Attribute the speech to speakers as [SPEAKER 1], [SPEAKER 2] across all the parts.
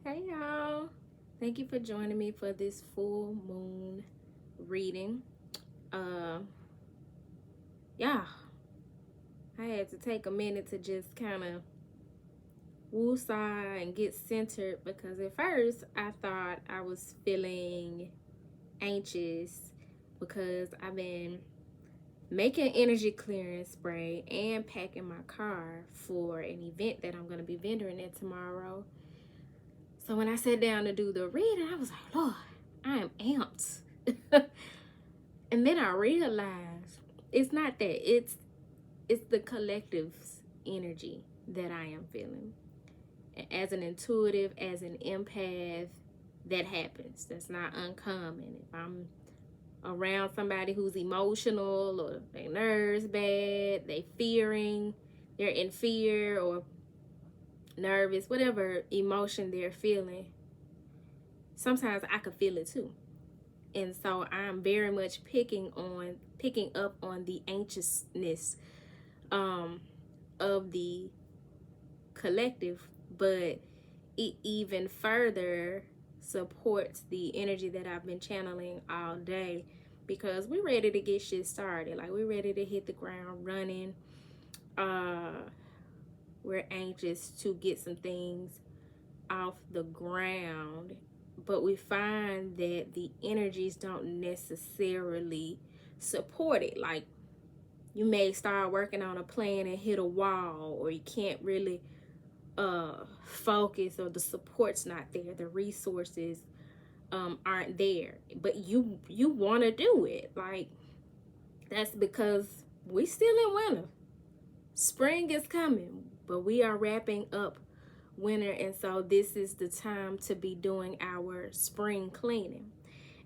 [SPEAKER 1] Hey y'all, thank you for joining me for this full moon reading. Uh, yeah, I had to take a minute to just kind of woosah and get centered because at first I thought I was feeling anxious because I've been making energy clearance spray and packing my car for an event that I'm going to be vendoring at tomorrow. So when I sat down to do the reading, I was like, Lord, I am amped. And then I realized it's not that, it's the collective's energy that I am feeling. As an intuitive, as an empath, that happens. That's not uncommon. If I'm around somebody who's emotional or their nerves bad, they fearing, they're in fear or nervous, whatever emotion they're feeling, sometimes I could feel it too. And so I'm very much picking up on the anxiousness of the collective, but it even further supports the energy that I've been channeling all day because we're ready to get shit started. Like, we're ready to hit the ground running. We're anxious to get some things off the ground, but we find that the energies don't necessarily support it. Like, you may start working on a plan and hit a wall, or you can't really focus, or the support's not there, the resources aren't there, but you want to do it. Like, that's because we still in winter. Spring is coming, but we are wrapping up winter, and so this is the time to be doing our spring cleaning.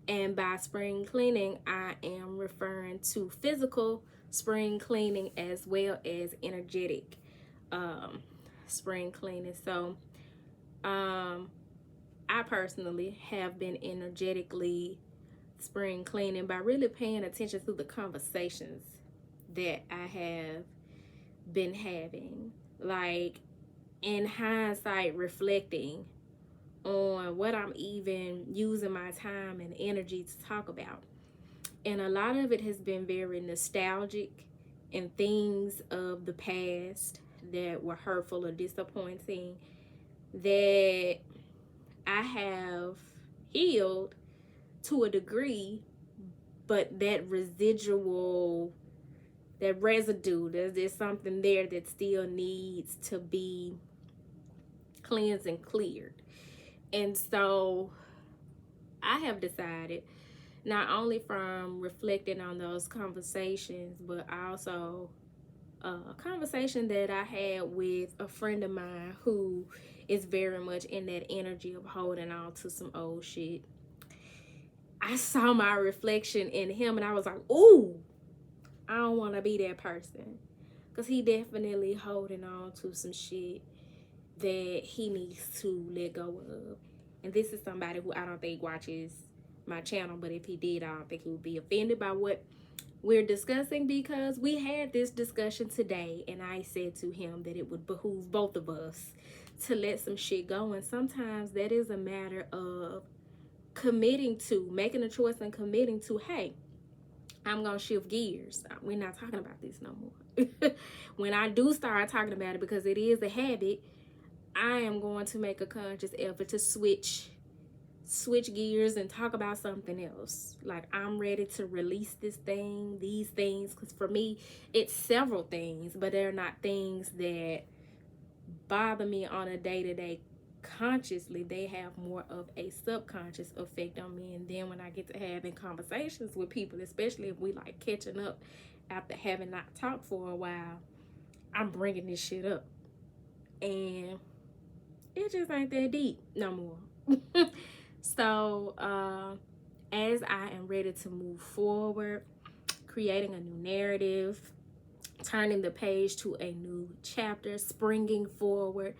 [SPEAKER 1] And by spring cleaning, I am referring to physical spring cleaning as well as energetic spring cleaning. So I personally have been energetically spring cleaning by really paying attention to the conversations that I have been having. Like, in hindsight, reflecting on what I'm even using my time and energy to talk about. And a lot of it has been very nostalgic and things of the past that were hurtful or disappointing that I have healed to a degree, but that residual, that residue, there's something there that still needs to be cleansed and cleared. And so I have decided, not only from reflecting on those conversations, but also a conversation that I had with a friend of mine who is very much in that energy of holding on to some old shit. I saw my reflection in him and I was like, ooh, I don't want to be that person. Because he definitely holding on to some shit that he needs to let go of. And this is somebody who I don't think watches my channel, but if he did, I don't think he would be offended by what we're discussing, because we had this discussion today and I said to him that it would behoove both of us to let some shit go. And sometimes that is a matter of committing to, making a choice and committing to, hey, I'm gonna shift gears. We're not talking about this no more. When I do start talking about it, because it is a habit, I am going to make a conscious effort to switch gears and talk about something else. Like, I'm ready to release these things, because for me it's several things, but they're not things that bother me on a day-to-day consciously. They have more of a subconscious effect on me. And then when I get to having conversations with people, especially if we like catching up after having not talked for a while, I'm bringing this shit up and it just ain't that deep no more. So as I am ready to move forward, creating a new narrative, turning the page to a new chapter, springing forward,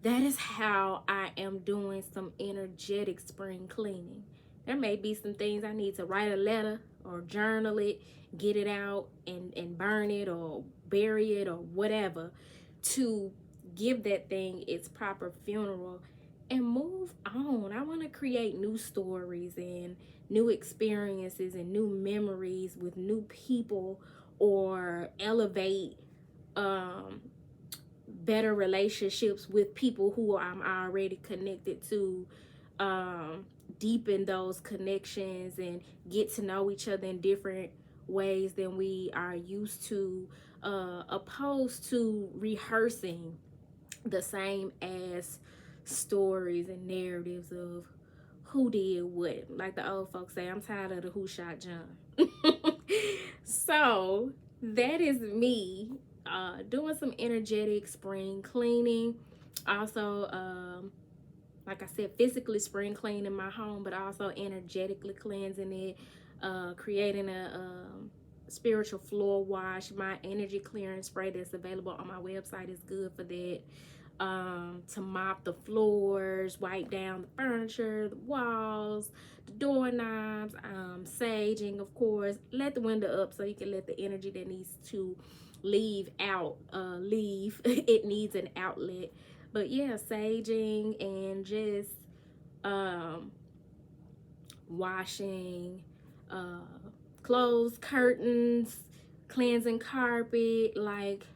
[SPEAKER 1] that is how I am doing some energetic spring cleaning. There may be some things I need to write a letter or journal it, get it out and burn it or bury it or whatever, to give that thing its proper funeral and move on. I want to create new stories and new experiences and new memories with new people, or elevate um, better relationships with people who I'm already connected to, um, deepen those connections and get to know each other in different ways than we are used to, opposed to rehearsing the same as stories and narratives of who did what. Like the old folks say, I'm tired of the who shot John. So that is me doing some energetic spring cleaning. Also, like I said, physically spring cleaning my home, but also energetically cleansing it, creating a spiritual floor wash. My energy clearing spray that's available on my website is good for that. To mop the floors, wipe down the furniture, the walls, the doorknobs, saging, of course. Let the window up so you can let the energy that needs to leave out, leave. It needs an outlet. But yeah, saging and just washing clothes, curtains, cleansing carpet, like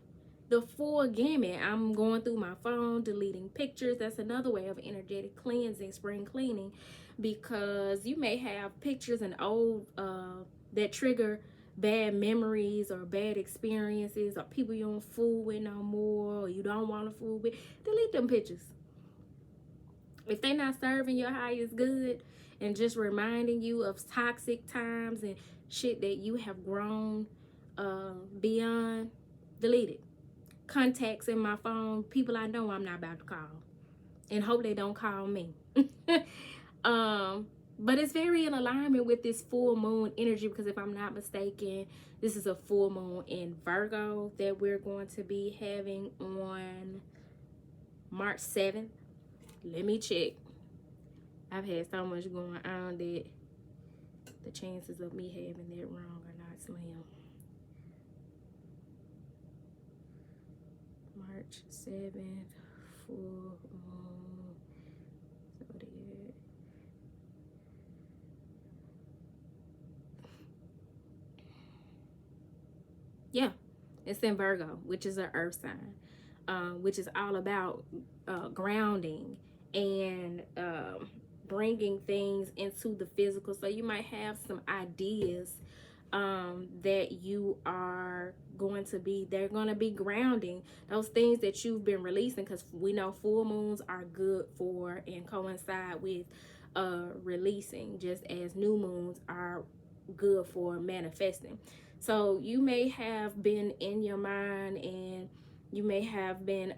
[SPEAKER 1] the full gamut. I'm going through my phone, deleting pictures. That's another way of energetic cleansing, spring cleaning, because you may have pictures and old that trigger bad memories or bad experiences, or people you don't fool with no more, or you don't want to fool with. Delete them pictures. If they're not serving your highest good and just reminding you of toxic times and shit that you have grown beyond, delete it. Contacts in my phone, people I know I'm not about to call, and hope they don't call me. But it's very in alignment with this full moon energy, because if I'm not mistaken, this is a full moon in Virgo that we're going to be having on March 7th. Let me check. I've had so much going on that the chances of me having that wrong are not slim. March 7th, full moon. So there. Yeah, it's in Virgo, which is an earth sign, which is all about grounding and bringing things into the physical. So you might have some ideas that you are going to be, they're going to be grounding those things that you've been releasing, because we know full moons are good for and coincide with releasing, just as new moons are good for manifesting. So you may have been in your mind, and you may have been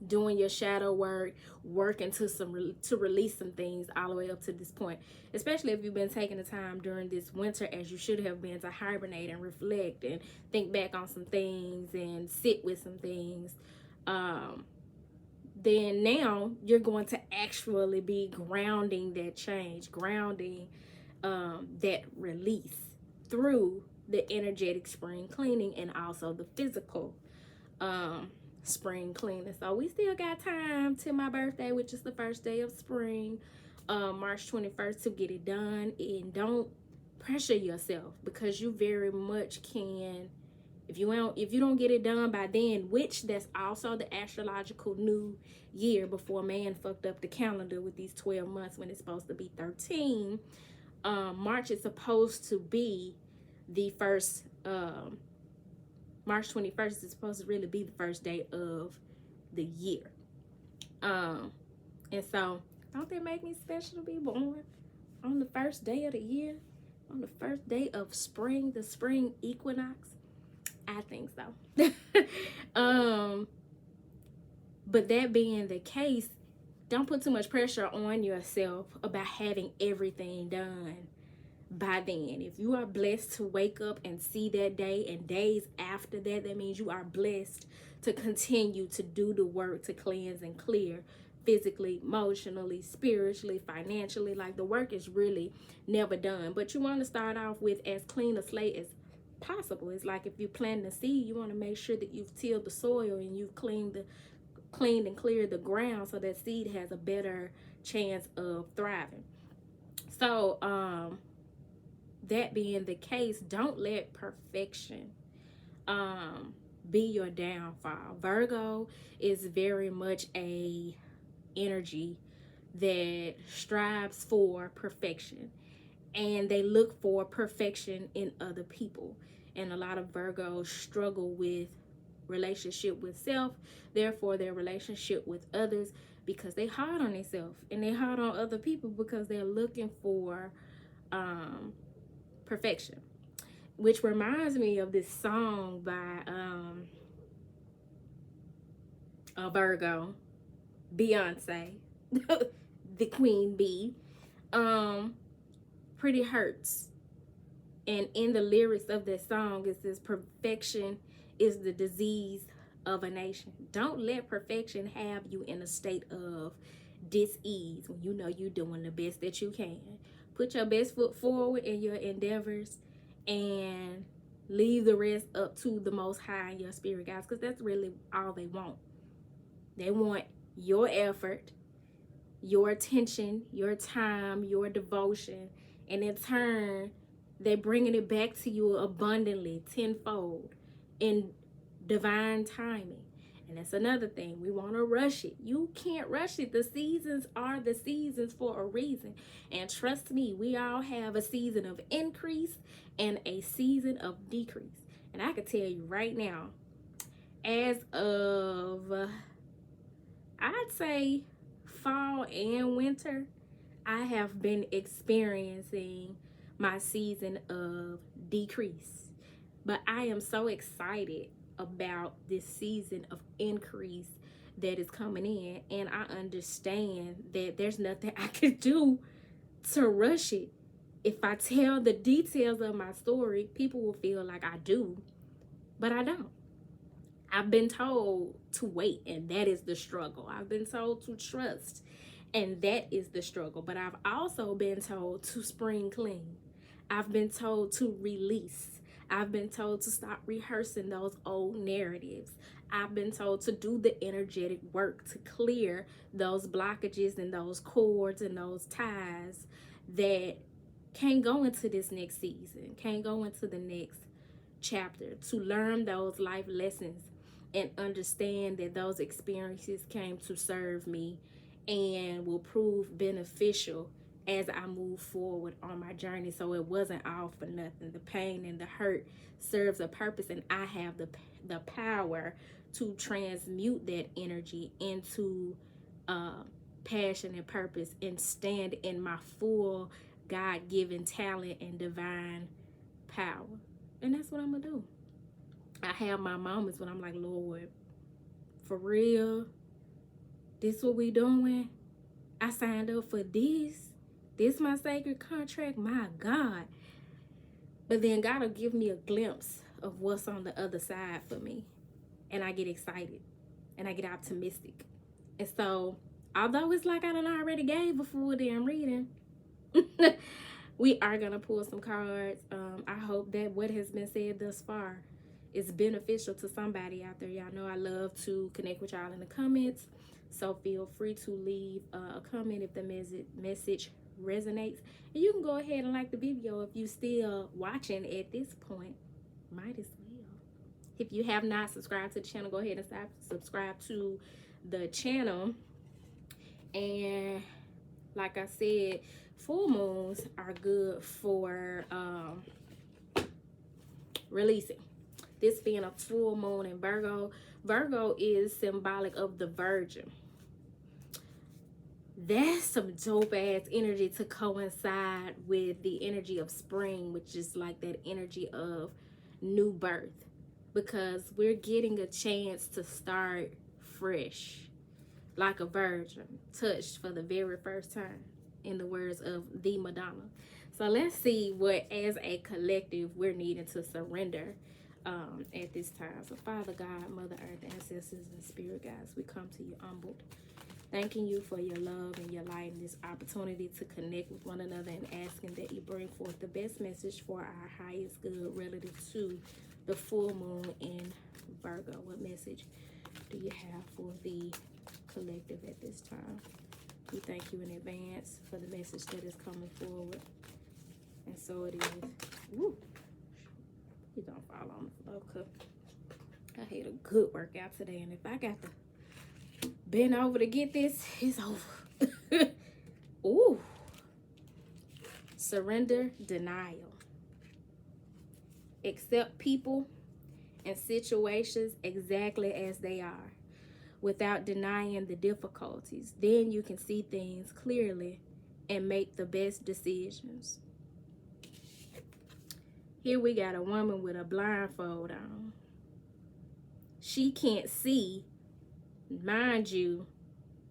[SPEAKER 1] doing your shadow work, working to release some things all the way up to this point, especially if you've been taking the time during this winter, as you should have been, to hibernate and reflect and think back on some things and sit with some things. Then now you're going to actually be grounding that change, grounding that release through the energetic spring cleaning, and also the physical spring cleaning. So we still got time till my birthday, which is the first day of spring, March 21st, to get it done. And don't pressure yourself, because you very much can. If you don't get it done by then, which that's also the astrological new year before man fucked up the calendar with these 12 months when it's supposed to be 13. March is supposed to be the first, March 21st is supposed to really be the first day of the year. And so, don't that make me special to be born on the first day of the year? On the first day of spring, the spring equinox? I think so. But that being the case, don't put too much pressure on yourself about having everything done by then. If you are blessed to wake up and see that day, and days after that, that means you are blessed to continue to do the work to cleanse and clear, physically, emotionally, spiritually, financially. Like, the work is really never done. But you want to start off with as clean a slate as possible. It's like if you plant a seed, you want to make sure that you've tilled the soil and you've cleaned the cleaned and cleared the ground so that seed has a better chance of thriving. So that being the case, don't let perfection be your downfall. Virgo is very much a energy that strives for perfection, and they look for perfection in other people. And a lot of Virgos struggle with relationship with self, therefore their relationship with others, because they hard on themselves and they hard on other people because they're looking for perfection. Which reminds me of this song by a Virgo, Beyonce, the Queen Bee, Pretty Hurts. And in the lyrics of that song, it says, perfection is the disease of a nation. Don't let perfection have you in a state of dis-ease when you know you're doing the best that you can. Put your best foot forward in your endeavors and leave the rest up to the Most High and your spirit guides, because that's really all they want. They want your effort, your attention, your time, your devotion, and in turn, they're bringing it back to you abundantly, tenfold, in divine timing. And that's another thing. We want to rush it. You can't rush it. The seasons are the seasons for a reason. And trust me, we all have a season of increase and a season of decrease. And I can tell you right now, as of, I'd say, fall and winter, I have been experiencing my season of decrease. But I am so excited about this season of increase that is coming in, and I understand that there's nothing I can do to rush it. If I tell the details of my story, people will feel like I do, but I don't. I've been told to wait, and that is the struggle. I've been told to trust, and that is the struggle. But I've also been told to spring clean. I've been told to release. I've been told to stop rehearsing those old narratives. I've been told to do the energetic work to clear those blockages and those cords and those ties that can't go into this next season, can't go into the next chapter, to learn those life lessons and understand that those experiences came to serve me and will prove beneficial as I move forward on my journey. So it wasn't all for nothing. The pain and the hurt serves a purpose, and I have the power to transmute that energy into passion and purpose and stand in my full God-given talent and divine power. And that's what I'm gonna do. I have my moments when I'm like, Lord, for real, this what we doing? I signed up for this. This my sacred contract, my God. But then God will give me a glimpse of what's on the other side for me. And I get excited. And I get optimistic. And so, although it's like I done already gave a full damn reading, we are going to pull some cards. I hope that what has been said thus far is beneficial to somebody out there. Y'all know I love to connect with y'all in the comments. So feel free to leave a comment if the message resonates, and you can go ahead and like the video if you still watching at this point. Might as well. If you have not subscribed to the channel, go ahead and subscribe to the channel. And like I said, full moons are good for releasing. This being a full moon in Virgo, Virgo is symbolic of the Virgin. That's some dope ass energy to coincide with the energy of spring, which is like that energy of new birth, because we're getting a chance to start fresh, like a virgin, touched for the very first time, in the words of the Madonna. So let's see what, as a collective, we're needing to surrender at this time. So Father God, Mother Earth, ancestors, and spirit guides, we come to you humbled, thanking you for your love and your light and this opportunity to connect with one another, and asking that you bring forth the best message for our highest good relative to the full moon in Virgo. What message do you have for the collective at this time? We thank you in advance for the message that is coming forward. And so it is. Woo. You don't fall on the floor, cause I had a good workout today, and if I got to bend over to get this, it's over. Ooh. Surrender, denial. Accept people and situations exactly as they are, without denying the difficulties. Then you can see things clearly and make the best decisions. Here we got a woman with a blindfold on. She can't see. Mind you,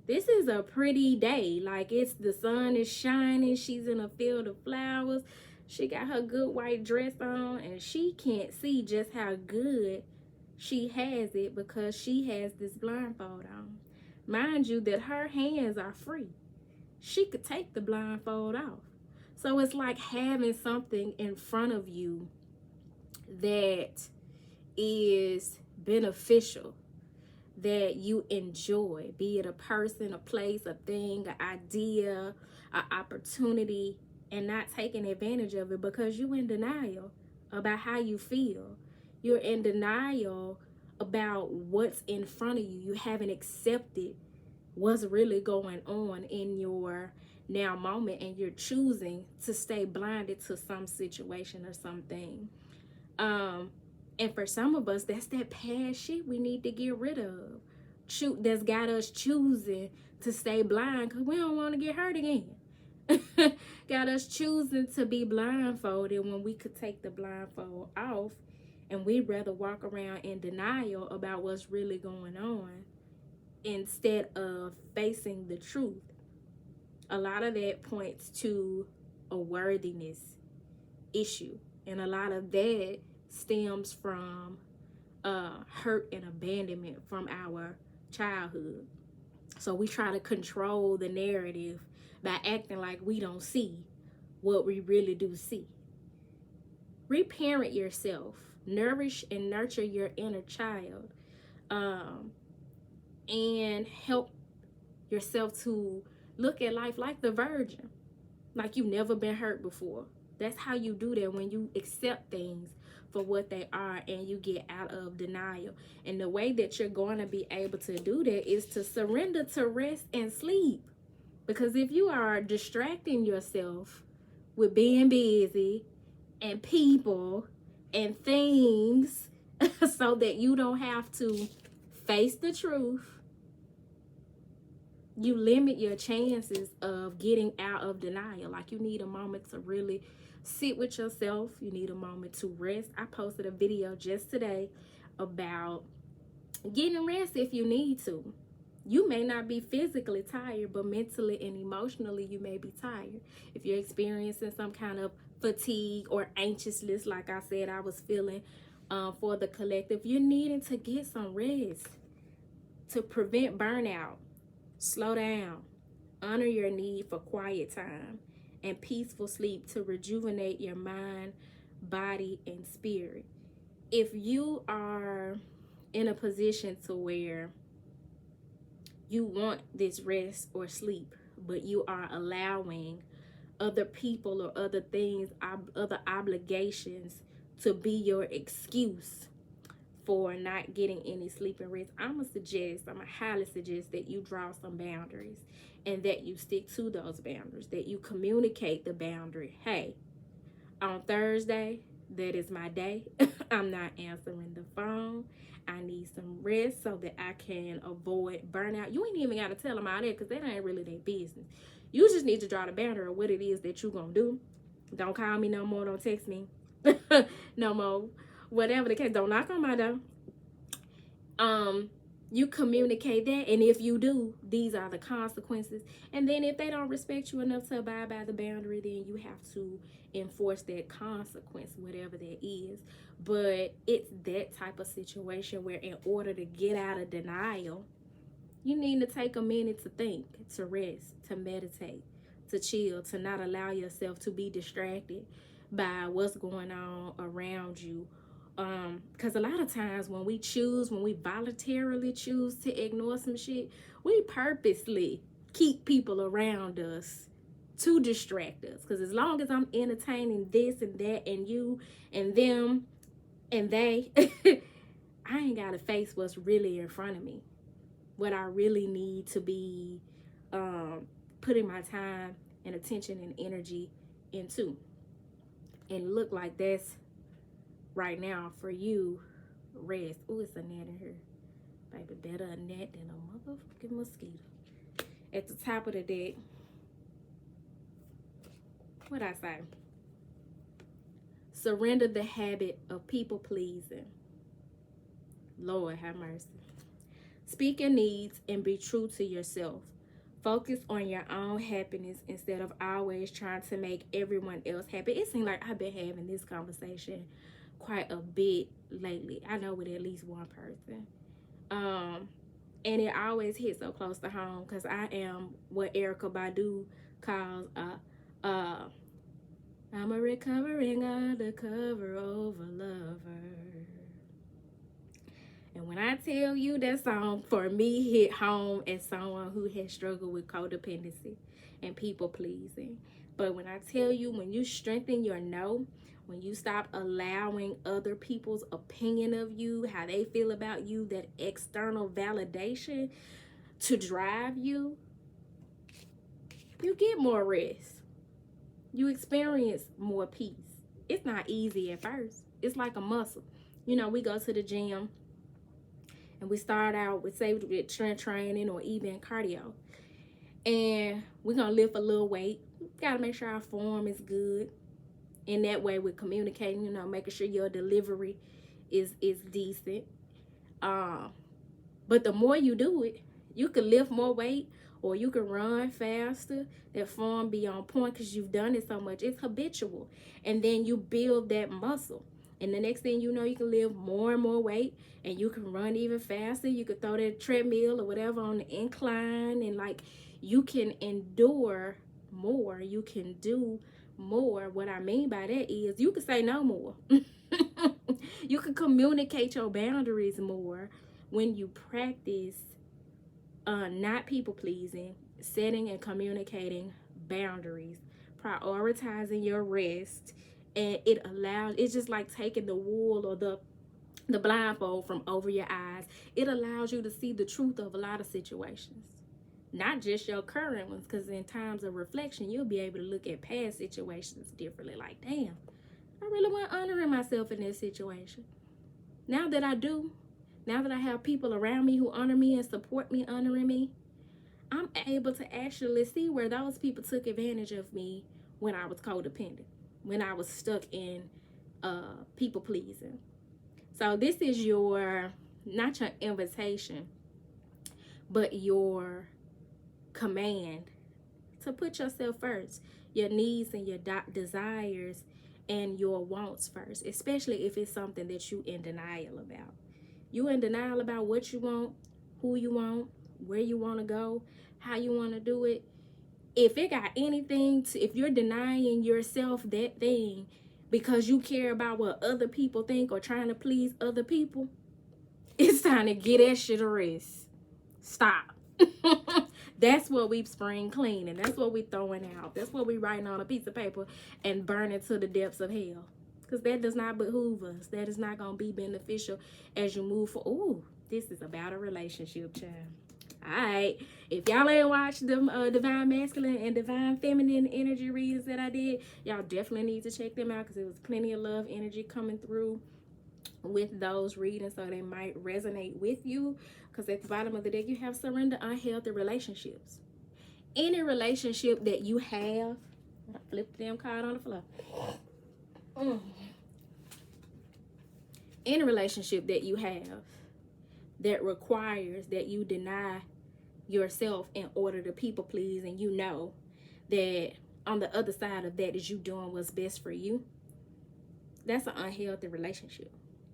[SPEAKER 1] this is a pretty day. Like, it's the sun is shining. She's in a field of flowers. She got her good white dress on, and she can't see just how good she has it because she has this blindfold on. Mind you that her hands are free. She could take the blindfold off. So it's like having something in front of you that is beneficial, that you enjoy, be it a person, a place, a thing, an idea, an opportunity, and not taking advantage of it because you're in denial about how you feel. You're in denial about what's in front of you. You haven't accepted what's really going on in your now moment, and you're choosing to stay blinded to some situation or something. And for some of us, that's that past shit we need to get rid of. That's got us choosing to stay blind because we don't want to get hurt again. Got us choosing to be blindfolded when we could take the blindfold off, and we'd rather walk around in denial about what's really going on instead of facing the truth. A lot of that points to a worthiness issue, and a lot of that stems from hurt and abandonment from our childhood. So we try to control the narrative by acting like we don't see what we really do see. Reparent yourself. Nourish and nurture your inner child. And help yourself to look at life like the virgin. Like you've never been hurt before. That's how you do that, when you accept things for what they are and you get out of denial. And the way that you're going to be able to do that is to surrender to rest and sleep. Because if you are distracting yourself with being busy and people and things so that you don't have to face the truth, you limit your chances of getting out of denial. Like, you need a moment to really sit with yourself. You need a moment to rest. I posted a video just today about getting rest if you need to. You may not be physically tired, but mentally and emotionally you may be tired. If you're experiencing some kind of fatigue or anxiousness, like I said I was feeling for the collective, you're needing to get some rest to prevent burnout. Slow down. Honor your need for quiet time and peaceful sleep to rejuvenate your mind, body, and spirit. If you are in a position to where you want this rest or sleep, but you are allowing other people or other things, other obligations to be your excuse for not getting any sleep and rest, I'm going to highly suggest that you draw some boundaries and that you stick to those boundaries, that you communicate the boundary. Hey, on Thursday, that is my day. I'm not answering the phone. I need some rest so that I can avoid burnout. You ain't even got to tell them all that because that ain't really their business. You just need to draw the boundary of what it is that you're going to do. Don't call me no more. Don't text me no more. Whatever the case, don't knock on my door. You communicate that, and if you do, these are the consequences. And then if they don't respect you enough to abide by the boundary, then you have to enforce that consequence, whatever that is. But it's that type of situation where, in order to get out of denial, you need to take a minute to think, to rest, to meditate, to chill, to not allow yourself to be distracted by what's going on around you, Because a lot of times when we voluntarily choose to ignore some shit, we purposely keep people around us to distract us. Because as long as I'm entertaining this and that and you and them and they, I ain't got to face what's really in front of me. What I really need to be putting my time and attention and energy into. And look like that's right now for you. Rest. Oh, it's a net in here. Baby, better a net than a motherfucking mosquito. At the top of the deck, what I say? Surrender the habit of people pleasing. Lord have mercy. Speak your needs and be true to yourself. Focus on your own happiness instead of always trying to make everyone else happy. It seems like I've been having this conversation quite a bit lately. I know with at least one person. And it always hits so close to home because I am what Erykah Badu calls I'm a recovering undercover over lover. And when I tell you that song for me hit home as someone who has struggled with codependency and people pleasing. But when I tell you, when you strengthen your no, when you stop allowing other people's opinion of you, how they feel about you, that external validation to drive you, you get more rest. You experience more peace. It's not easy at first. It's like a muscle. You know, we go to the gym and we start out with, say, with strength training or even cardio. And we're going to lift a little weight. Got to make sure our form is good. In that way, we're communicating, you know, making sure your delivery is decent. But the more you do it, you can lift more weight or you can run faster. That form be on point because you've done it so much. It's habitual. And then you build that muscle. And the next thing you know, you can lift more and more weight and you can run even faster. You can throw that treadmill or whatever on the incline and like you can endure more. You can do more. What I mean by that is you can say no more. You can communicate your boundaries more when you practice not people pleasing, setting and communicating boundaries, prioritizing your rest. And it allows, it's just like taking the wool or the blindfold from over your eyes. It allows you to see the truth of a lot of situations, not just your current ones, because in times of reflection, you'll be able to look at past situations differently. Like, damn, I really wasn't honoring myself in this situation. Now that I do, now that I have people around me who honor me and support me honoring me, I'm able to actually see where those people took advantage of me when I was codependent, when I was stuck in people pleasing. So this is your, not your invitation, but your command to put yourself first, your needs and your desires and your wants first, especially if it's something that you in denial about. You in denial about what you want, who you want, where you want to go, how you want to do it. If it got anything to, if you're denying yourself that thing because you care about what other people think or trying to please other people, it's time to get that shit a rest. Stop. That's what we spring cleaning. That's what we throwing out. That's what we writing on a piece of paper and burning to the depths of hell. Because that does not behoove us. That is not going to be beneficial as you move forward. Ooh, this is about a relationship, child. Alright, if y'all ain't watched them Divine Masculine and Divine Feminine energy readings that I did, y'all definitely need to check them out because there was plenty of love energy coming through with those readings, so they might resonate with you. Because at the bottom of the deck, you have surrender unhealthy relationships. Any relationship that you have, flip the damn card on the floor. Any relationship that you have that requires that you deny yourself in order to people please, and you know that on the other side of that is you doing what's best for you, that's an unhealthy relationship.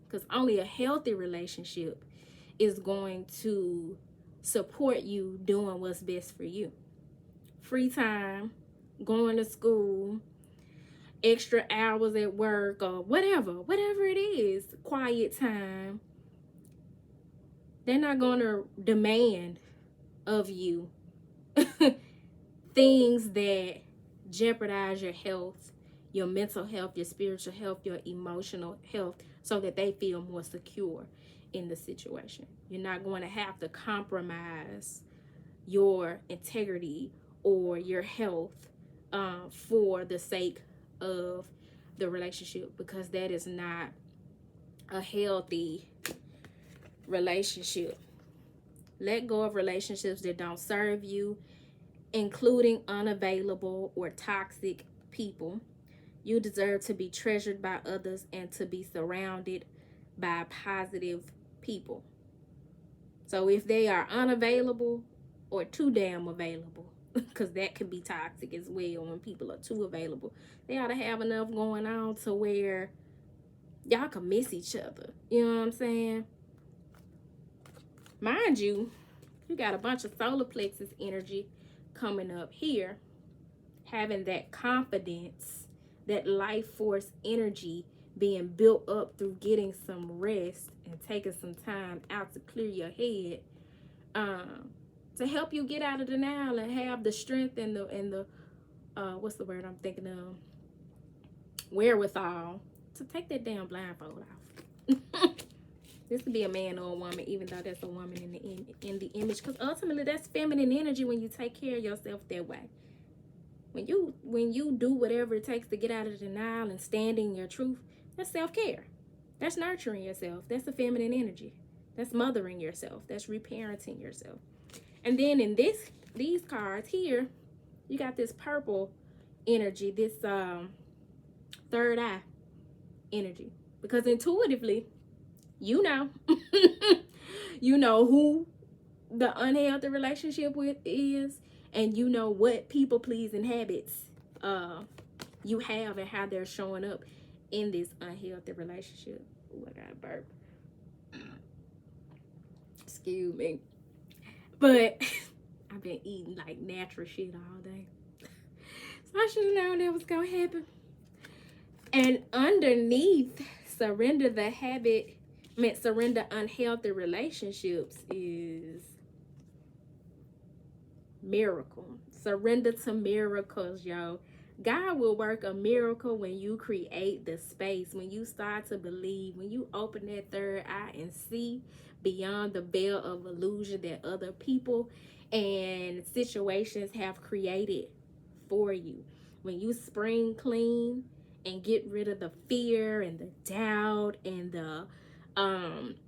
[SPEAKER 1] Because only a healthy relationship is going to support you doing what's best for you. Free time, going to school, extra hours at work or whatever it is, quiet time. They're not going to demand of you things that jeopardize your health, your mental health, your spiritual health, your emotional health, so that they feel more secure in the situation. You're not going to have to compromise your integrity or your health for the sake of the relationship, because that is not a healthy relationship. Let go of relationships that don't serve you, including unavailable or toxic people. You deserve to be treasured by others and to be surrounded by positive people. So if they are unavailable or too damn available, because that could be toxic as well when people are too available, they ought to have enough going on to where y'all can miss each other. You know what I'm saying? Mind you, you got a bunch of solar plexus energy coming up here, having that confidence, that life force energy being built up through getting some rest and taking some time out to clear your head, to help you get out of denial and have the strength and the what's the word I'm thinking of, wherewithal to take that damn blindfold off. This could be a man or a woman, even though that's a woman in the image, because ultimately that's feminine energy when you take care of yourself that way. When you do whatever it takes to get out of denial and stand in your truth, that's self-care. That's nurturing yourself. That's the feminine energy. That's mothering yourself. That's reparenting yourself. And then in these cards here, you got this purple energy, this third eye energy. Because intuitively, you know, you know who the unhealthy relationship with is, and you know what people-pleasing habits you have and how they're showing up in this unhealthy relationship. Ooh, I got a burp. Excuse me. But I've been eating like natural shit all day. So I should have known that was going to happen. And underneath surrender unhealthy relationships is miracle. Surrender to miracles, yo. God will work a miracle when you create the space, when you start to believe, when you open that third eye and see beyond the veil of illusion that other people and situations have created for you. When you spring clean and get rid of the fear and the doubt and the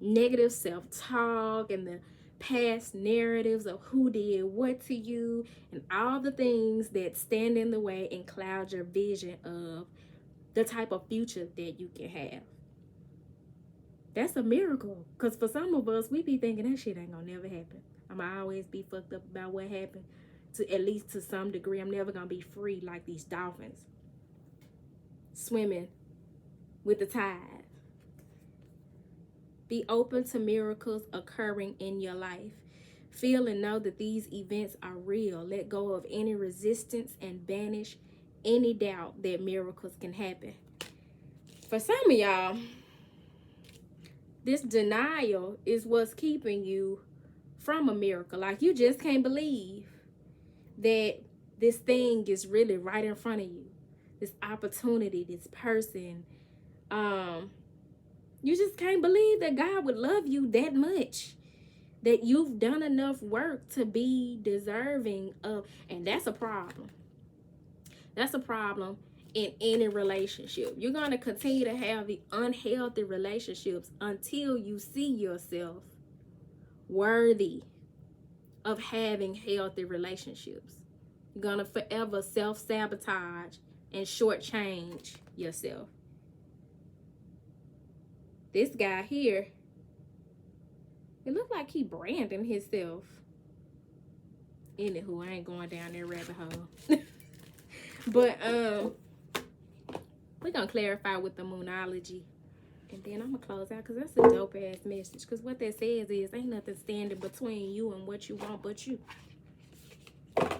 [SPEAKER 1] negative self-talk and the past narratives of who did what to you and all the things that stand in the way and cloud your vision of the type of future that you can have. That's a miracle. Because for some of us, we be thinking that shit ain't gonna never happen. I'm gonna always be fucked up about what happened, to at least to some degree. I'm never gonna be free like these dolphins swimming with the tide. Be open to miracles occurring in your life. Feel and know that these events are real. Let go of any resistance and banish any doubt that miracles can happen. For some of y'all, this denial is what's keeping you from a miracle. Like, you just can't believe that this thing is really right in front of you. This opportunity, this person. You just can't believe that God would love you that much, that you've done enough work to be deserving of, and that's a problem. That's a problem in any relationship. You're going to continue to have the unhealthy relationships until you see yourself worthy of having healthy relationships. You're going to forever self-sabotage and shortchange yourself. This guy here, it looked like he branding himself. Anywho, I ain't going down there rabbit hole. But we're gonna clarify with the moonology, and then I'm gonna close out, because that's a dope ass message. Because what that says is ain't nothing standing between you and what you want but you.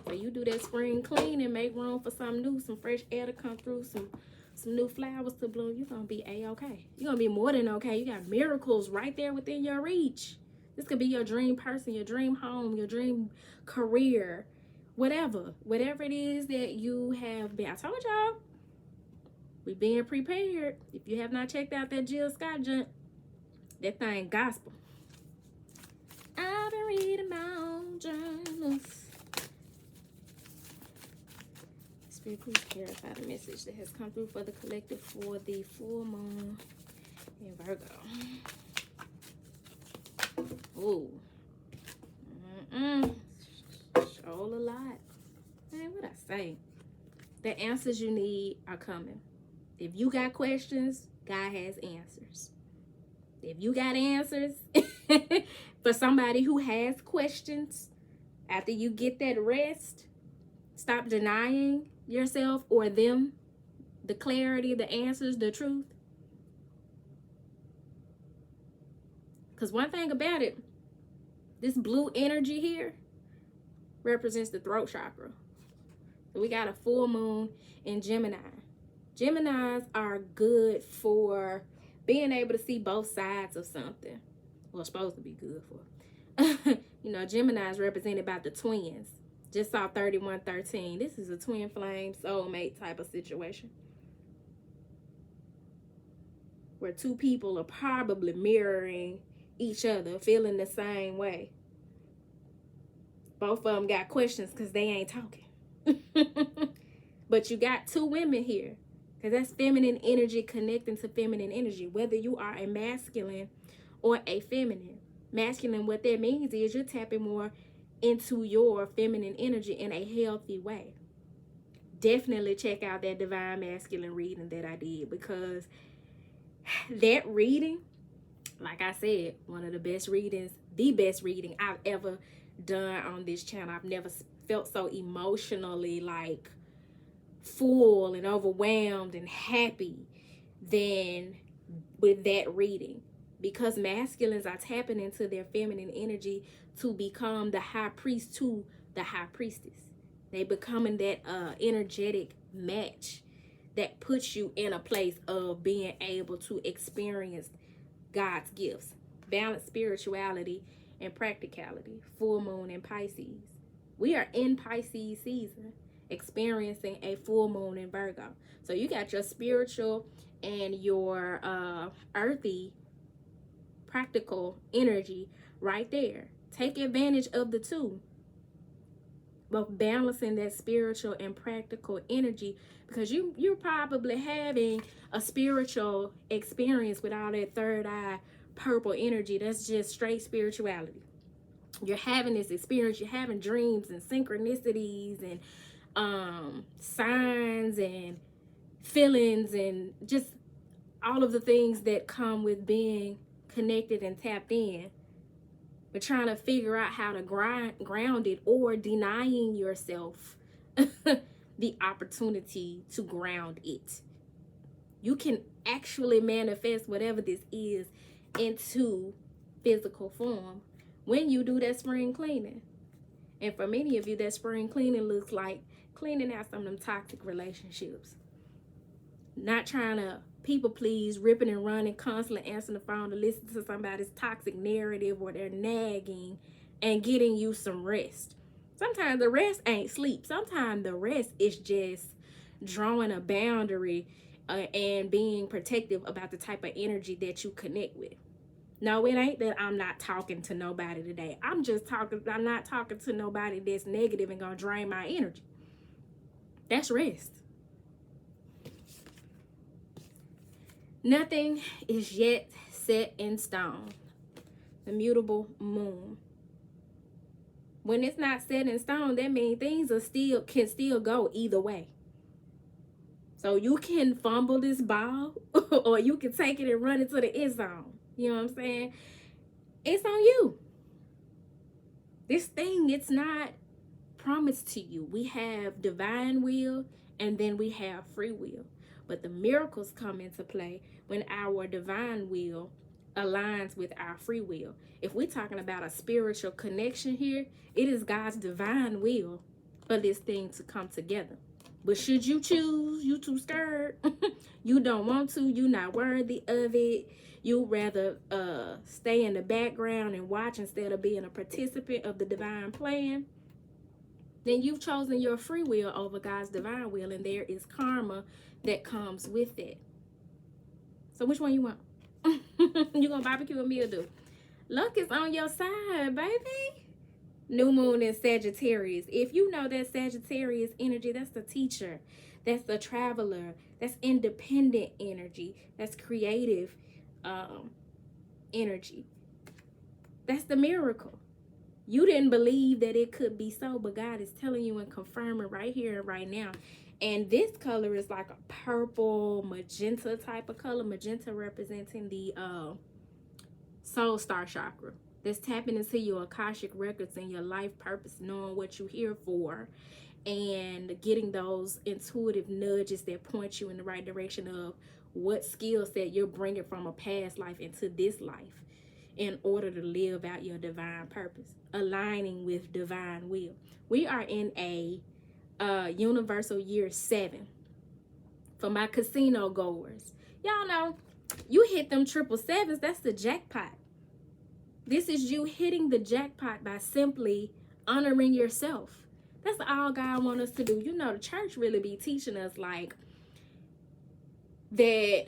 [SPEAKER 1] So you do that spring clean and make room for something new, some fresh air to come through, some some new flowers to bloom, you're going to be A-okay. You're going to be more than okay. You got miracles right there within your reach. This could be your dream person, your dream home, your dream career, whatever it is that you have been. I told y'all, we being prepared. If you have not checked out that Jill Scott junk, that thing gospel. I've been reading my own journals. Spirit, please clarify the message that has come through for the collective for the full moon in Virgo. Ooh. Show a lot. Man, what I say? The answers you need are coming. If you got questions, God has answers. If you got answers for somebody who has questions, after you get that rest, stop denying yourself or them the clarity, the answers, the truth. Because one thing about it, this blue energy here represents the throat chakra. So we got a full moon in Gemini. Geminis are good for being able to see both sides of something. Well, supposed to be good for. You know, Gemini is represented by the twins. Just saw 3113. This is a twin flame soulmate type of situation, where two people are probably mirroring each other, feeling the same way. Both of them got questions because they ain't talking. But you got two women here, because that's feminine energy connecting to feminine energy, whether you are a masculine or a feminine. Masculine, what that means is you're tapping more into your feminine energy in a healthy way. Definitely check out that divine masculine reading that I did, because that reading, like I said, one of the best readings, the best reading I've ever done on this channel. I've never felt so emotionally like full and overwhelmed and happy than with that reading, because masculines are tapping into their feminine energy to become the high priest to the high priestess. They becoming that energetic match that puts you in a place of being able to experience God's gifts. Balanced spirituality and practicality. Full moon in Pisces. We are in Pisces season, experiencing a full moon in Virgo. So you got your spiritual and your earthy practical energy right there. Take advantage of the two, but balancing that spiritual and practical energy, because you're probably having a spiritual experience with all that third eye purple energy. That's just straight spirituality. You're having this experience, you're having dreams and synchronicities and signs and feelings and just all of the things that come with being connected and tapped in, but trying to figure out how to ground it, or denying yourself the opportunity to ground it. You can actually manifest whatever this is into physical form when you do that spring cleaning. And for many of you, that spring cleaning looks like cleaning out some of them toxic relationships. Not trying to people please, ripping and running, constantly answering the phone to listen to somebody's toxic narrative or their nagging, and getting you some rest. Sometimes the rest ain't sleep. Sometimes the rest is just drawing a boundary and being protective about the type of energy that you connect with. No, it ain't that I'm not talking to nobody today. I'm not talking to nobody that's negative and gonna drain my energy. That's rest. Nothing is yet set in stone. The mutable moon. When it's not set in stone, that means things can still go either way. So you can fumble this ball or you can take it and run it to the end zone. You know what I'm saying? It's on you. This thing, it's not promised to you. We have divine will and then we have free will. But the miracles come into play when our divine will aligns with our free will. If we're talking about a spiritual connection here, it is God's divine will for this thing to come together. But should you choose, you too scared, you don't want to, you not worthy of it, you rather stay in the background and watch instead of being a participant of the divine plan, then you've chosen your free will over God's divine will, and there is karma that comes with it. So which one you want? You gonna barbecue with me or do? Luck is on your side, baby. New moon in Sagittarius. If you know that Sagittarius energy, that's the teacher, that's the traveler, that's independent energy, that's creative energy. That's the miracle. You didn't believe that it could be so, but God is telling you and confirming right here and right now. And this color is like a purple magenta type of color. Magenta representing the soul star chakra. That's tapping into your Akashic records and your life purpose, knowing what you're here for, and getting those intuitive nudges that point you in the right direction of what skill set you're bringing from a past life into this life in order to live out your divine purpose, aligning with divine will. We are in a universal year 7 for my casino goers. Y'all know, you hit them 777s, that's the jackpot. This is you hitting the jackpot by simply honoring yourself. That's all God wants us to do. You know, the church really be teaching us like that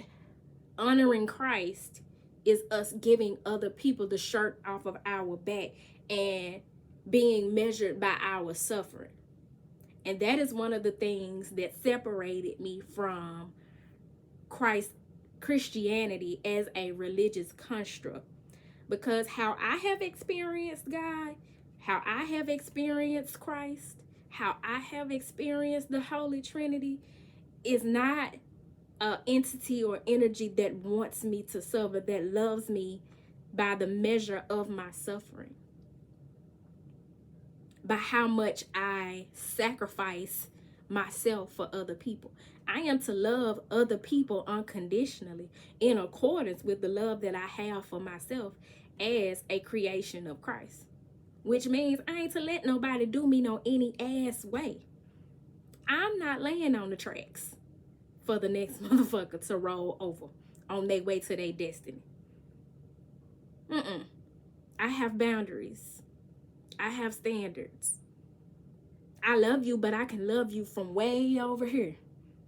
[SPEAKER 1] honoring Christ is us giving other people the shirt off of our back and being measured by our suffering. And that is one of the things that separated me from Christianity as a religious construct. Because how I have experienced God, how I have experienced Christ, how I have experienced the Holy Trinity is not an entity or energy that wants me to suffer, that loves me by the measure of my suffering, by how much I sacrifice myself for other people. I am to love other people unconditionally in accordance with the love that I have for myself as a creation of Christ, which means I ain't to let nobody do me no any ass way. I'm not laying on the tracks for the next motherfucker to roll over on their way to their destiny. I have boundaries. I have standards. I love you, but I can love you from way over here.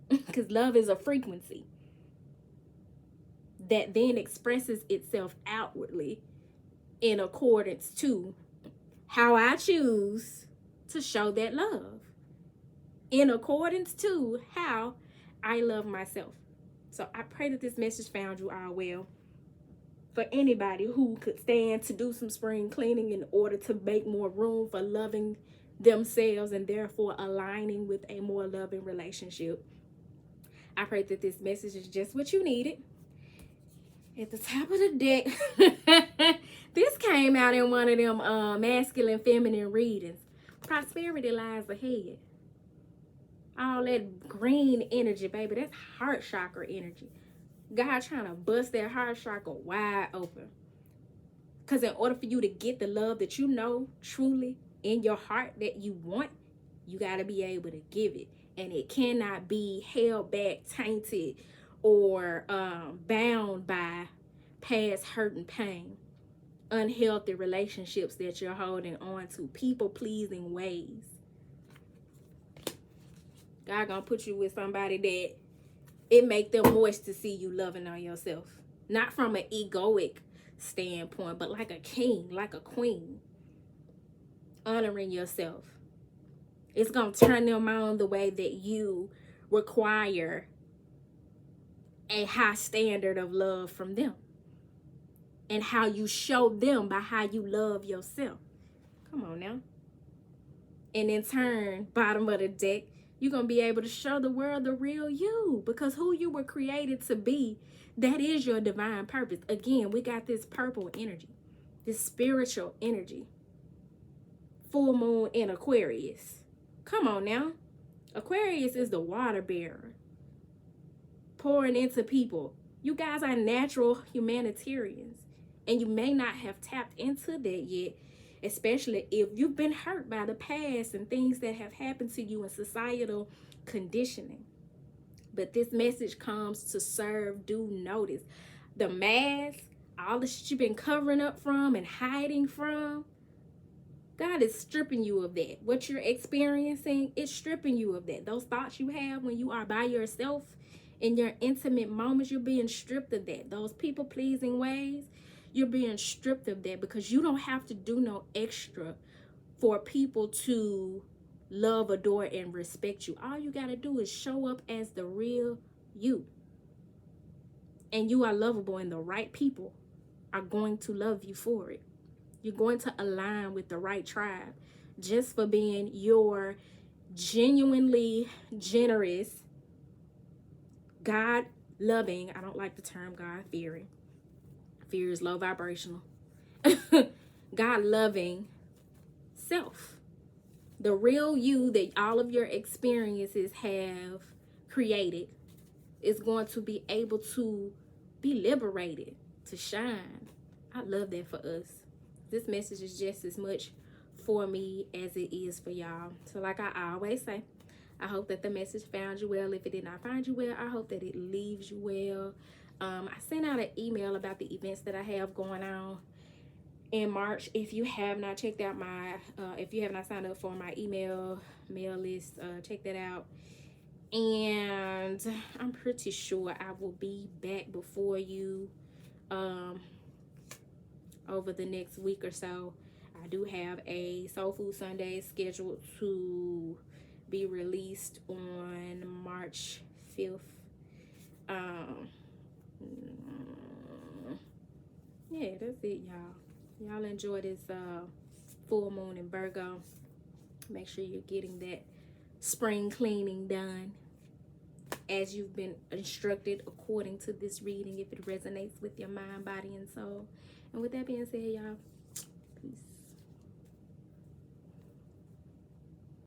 [SPEAKER 1] Because love is a frequency that then expresses itself outwardly in accordance to how I choose to show that love, in accordance to how I love myself. So I pray that this message found you all well. For anybody who could stand to do some spring cleaning in order to make more room for loving themselves and therefore aligning with a more loving relationship, I pray that this message is just what you needed. At the top of the deck, this came out in one of them masculine, feminine readings. Prosperity lies ahead. All that green energy, baby, that's heart chakra energy. God trying to bust that heart chakra wide open. Because in order for you to get the love that you know truly in your heart that you want, you got to be able to give it. And it cannot be held back, tainted, or bound by past hurt and pain, unhealthy relationships that you're holding on to, people-pleasing ways. God gonna put you with somebody that it make them moist to see you loving on yourself. Not from an egoic standpoint, but like a king, like a queen. Honoring yourself. It's gonna turn them on the way that you require a high standard of love from them. And how you show them by how you love yourself. Come on now. And in turn, bottom of the deck, you're going to be able to show the world the real you. Because who you were created to be, that is your divine purpose. Again, we got this purple energy. This spiritual energy. Full moon in Aquarius. Come on now. Aquarius is the water bearer. Pouring into people. You guys are natural humanitarians. And you may not have tapped into that yet especially if you've been hurt by the past and things that have happened to you in societal conditioning. But this message comes to serve due notice. The mask, all the shit you've been covering up from and hiding from, God is stripping you of that. What you're experiencing, it's stripping you of that. Those thoughts you have when you are by yourself in your intimate moments, you're being stripped of that. Those people-pleasing ways, you're being stripped of that, because you don't have to do no extra for people to love, adore, and respect you. All you got to do is show up as the real you. And you are lovable, and the right people are going to love you for it. You're going to align with the right tribe just for being your genuinely generous, God loving, I don't like the term God fearing. Fear is low vibrational. God loving self. The real you that all of your experiences have created is going to be able to be liberated, to shine. I love that for us. This message is just as much for me as it is for y'all. So like I always say, I hope that the message found you well. If it did not find you well, I hope that it leaves you well. I sent out an email about the events that I have going on in March. If you have not checked out my, if you have not signed up for my mail list, check that out. And I'm pretty sure I will be back before you over the next week or so. I do have a Soul Food Sunday scheduled to be released on March 5th. Yeah, that's it, y'all. Y'all enjoy this full moon in Virgo. Make sure you're getting that spring cleaning done as you've been instructed according to this reading, if it resonates with your mind, body, and soul. And with that being said, y'all,